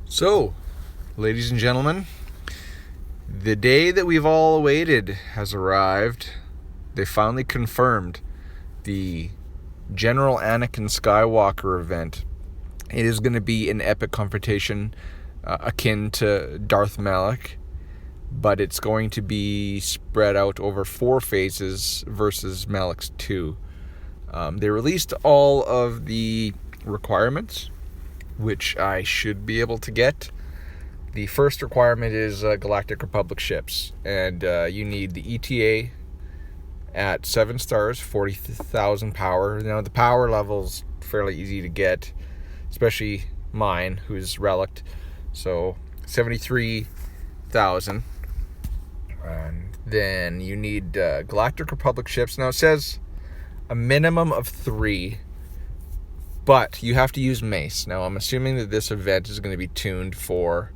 So, ladies and gentlemen, the day that we've all awaited has arrived. They finally confirmed the General Anakin Skywalker event. It is going to be an epic confrontation akin to Darth Malak, but it's going to be spread out over 4 phases versus Malak's 2. They released all of the requirements, which I should be able to get. The first requirement is Galactic Republic ships, and you need the ETA at 7 stars, 40,000 power. Now, the power level's fairly easy to get, especially mine, who's relict. So, 73,000. And then you need Galactic Republic ships. Now, it says a minimum of 3, but you have to use Mace. Now, I'm assuming that this event is going to be tuned for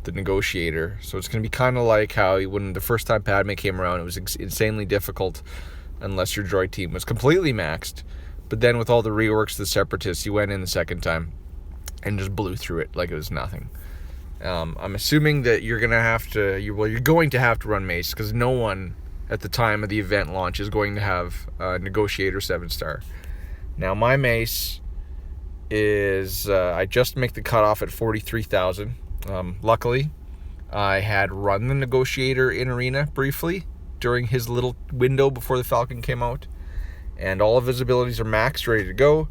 the Negotiator. So it's going to be kind of like how when the first time Padme came around, it was insanely difficult unless your droid team was completely maxed. But then with all the reworks of the Separatists, you went in the second time and just blew through it like it was nothing. I'm assuming that you're going to have to, you're going to have to run Mace, because no one at the time of the event launch is going to have a Negotiator 7-star. Now, my Mace is, I just make the cutoff at 43,000. Luckily, I had run the Negotiator in Arena briefly during his little window before the Falcon came out, and all of his abilities are maxed, ready to go.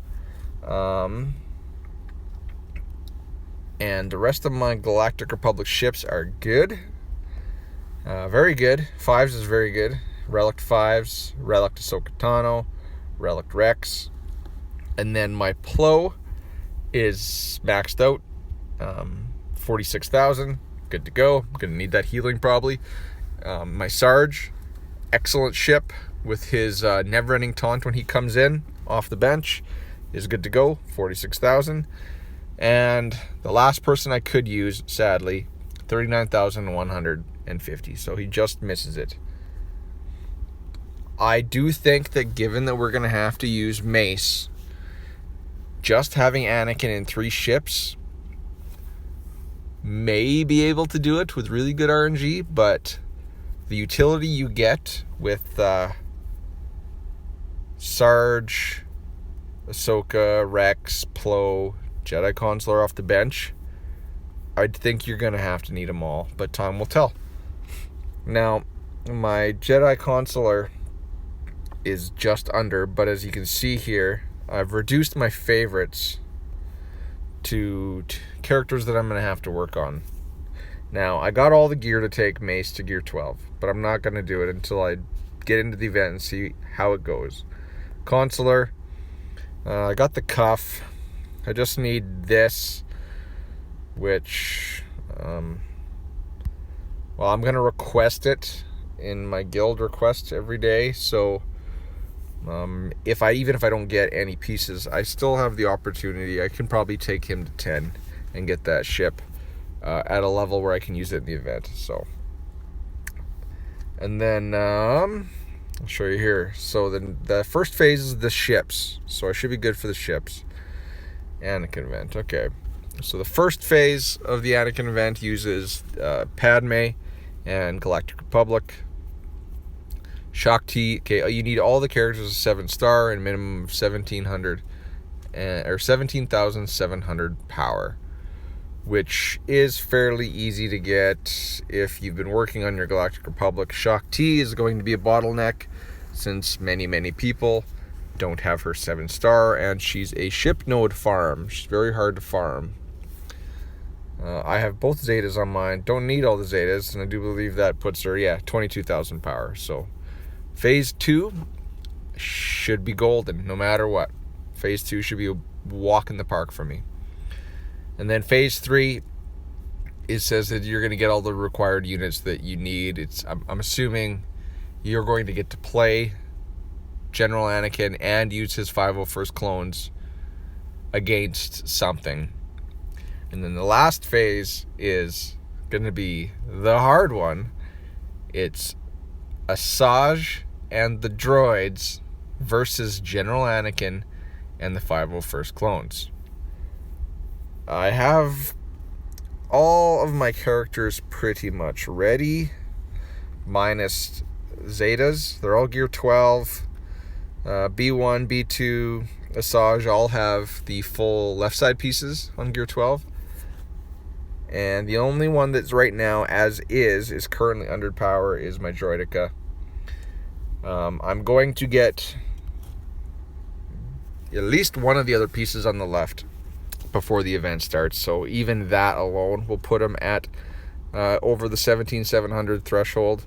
And the rest of my Galactic Republic ships are good. Very good. 5s is very good. Relic 5s, Relic Ahsoka Tano, Relic Rex. And then my Plo is maxed out. 46,000. Good to go. I'm going to need that healing probably. My Sarge, excellent ship with his never-ending taunt when he comes in off the bench, is good to go. 46,000. And the last person I could use, sadly, 39,150. So he just misses it. I do think that given that we're going to have to use Mace, just having Anakin in 3 ships may be able to do it with really good RNG, but the utility you get with Sarge, Ahsoka, Rex, Plo, Jedi Consular off the bench, I think you're going to have to need them all, but time will tell. Now, my Jedi Consular is just under, but as you can see here, I've reduced my favorites to characters that I'm going to have to work on. Now, I got all the gear to take Mace to gear 12, but I'm not going to do it until I get into the event and see how it goes. Consular, I got the cuff. I just need this, which, I'm going to request it in my guild requests every day, so even if I don't get any pieces, I still have the opportunity. I can probably take him to 10 and get that ship at a level where I can use it in the event. So, and then I'll show you here. So then the first phase is the ships. So I should be good for the ships. Anakin event. Okay. So the first phase of the Anakin event uses Padme and Galactic Republic. Shakti. Okay, you need all the characters of 7-star and a minimum of 17,700 power, which is fairly easy to get if you've been working on your Galactic Republic. Shakti is going to be a bottleneck since many people don't have her 7-star, and she's a ship node farm. She's very hard to farm. I have both Zetas on mine. Don't need all the Zetas, and I do believe that puts her, 22,000 power. So Phase 2 should be golden, no matter what. Phase 2 should be a walk in the park for me. And then Phase 3, it says that you're going to get all the required units that you need. I'm assuming you're going to get to play General Anakin and use his 501st clones against something. And then the last phase is going to be the hard one. It's Asajj and the droids versus General Anakin and the 501st clones. I have all of my characters pretty much ready, minus Zetas. They're all Gear 12. B1, B2, Asajj all have the full left side pieces on Gear 12. And the only one that's right now, as is currently under power, is my Droideka. I'm going to get at least one of the other pieces on the left before the event starts. So even that alone will put them at over the 17,700 threshold.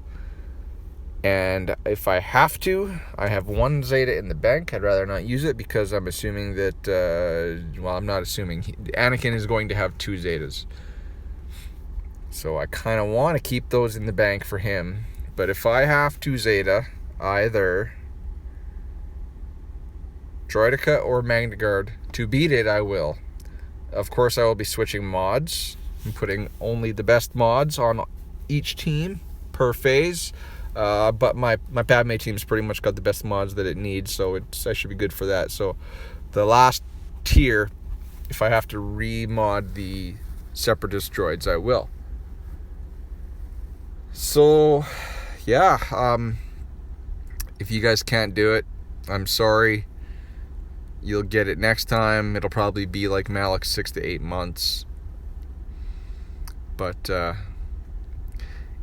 And if I have to, I have one Zeta in the bank. I'd rather not use it because I'm assuming that, I'm not assuming. Anakin is going to have 2 Zetas. So I kind of want to keep those in the bank for him. But if I have to Zeta, either Droideka or Magna Guard, to beat it, I will. Of course, I will be switching mods and putting only the best mods on each team per phase. But my Padme team's pretty much got the best mods that it needs, so I should be good for that. So the last tier, if I have to remod the Separatist droids, I will. So, yeah, if you guys can't do it, I'm sorry. You'll get it next time. It'll probably be like Malak's 6 to 8 months. But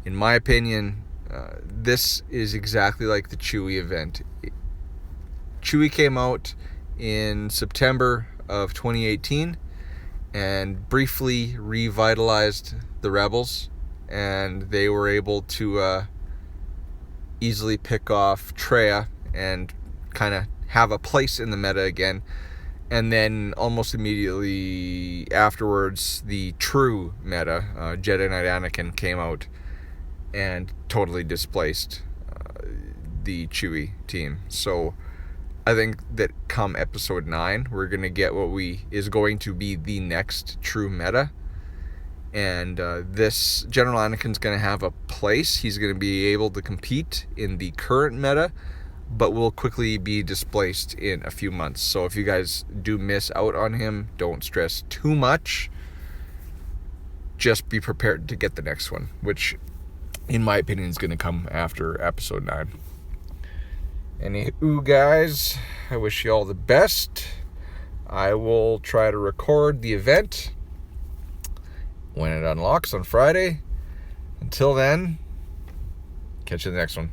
in my opinion, this is exactly like the Chewie event. Chewie came out in September of 2018 and briefly revitalized the Rebels, and they were able to easily pick off Traya and kind of have a place in the meta again. And then almost immediately afterwards, the true meta, Jedi Knight Anakin, came out and totally displaced the Chewie team. So I think that come episode 9, we're going to get what is going to be the next true meta. And this General Anakin's going to have a place. He's going to be able to compete in the current meta, but will quickly be displaced in a few months. So if you guys do miss out on him, don't stress too much. Just be prepared to get the next one, which in my opinion is going to come after episode 9. Anywho, guys, I wish you all the best. I will try to record the event when it unlocks on Friday. Until then, catch you in the next one.